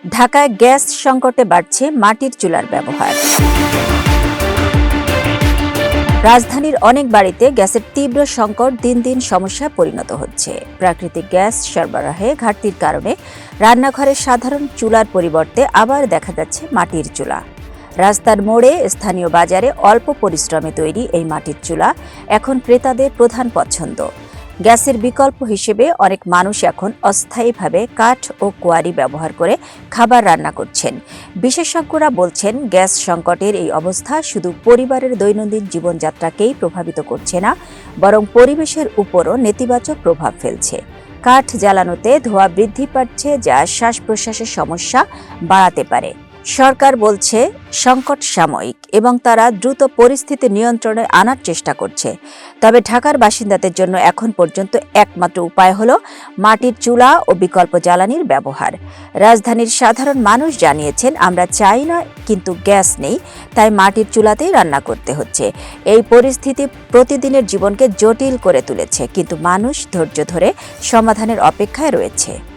ঢাকায় গ্যাস সংকটে বাড়ছে মাটির চুলার ব্যবহার। রাজধানীর অনেক বাড়িতে গ্যাসের তীব্র সংকট দিন দিন সমস্যায় পরিণত হচ্ছে। প্রাকৃতিক গ্যাস সরবরাহে ঘাটতির কারণে রান্নাঘরের সাধারণ চুলার পরিবর্তে আবার দেখা যাচ্ছে মাটির চুলা। রাস্তার মোড়ে, স্থানীয় বাজারে অল্প পরিশ্রমে তৈরি এই মাটির চুলা এখন ক্রেতাদের প্রধান পছন্দ। গ্যাসের বিকল্প হিসেবে অনেক মানুষ এখন অস্থায়ীভাবে কাঠ ও কোয়ারি ব্যবহার করে খাবার রান্না করছেন। বিশেষজ্ঞরা বলছেন, গ্যাস সংকটের এই অবস্থা শুধু পরিবারের দৈনন্দিন জীবনযাত্রাকেই প্রভাবিত করছে না, বরং পরিবেশের উপরও নেতিবাচক প্রভাব ফেলছে। কাঠ জ্বালানোতে ধোঁয়া বৃদ্ধি পাচ্ছে, যা শ্বাস-প্রশ্বাসের সমস্যা বাড়াতে পারে। সরকার বলছে সংকট সাময়িক এবং তারা দ্রুত পরিস্থিতি নিয়ন্ত্রণে আনার চেষ্টা করছে। তবে ঢাকার বাসিন্দাদের জন্য এখন পর্যন্ত একমাত্র উপায় হলো মাটির চুলা ও বিকল্প জ্বালানির ব্যবহার। রাজধানীর সাধারণ মানুষ জানিয়েছেন, আমরা চাই না কিন্তু গ্যাস নেই, তাই মাটির চুলাতেই রান্না করতে হচ্ছে। এই পরিস্থিতি প্রতিদিনের জীবনকে জটিল করে তুলেছে, কিন্তু মানুষ ধৈর্য ধরে সমাধানের অপেক্ষায় রয়েছে।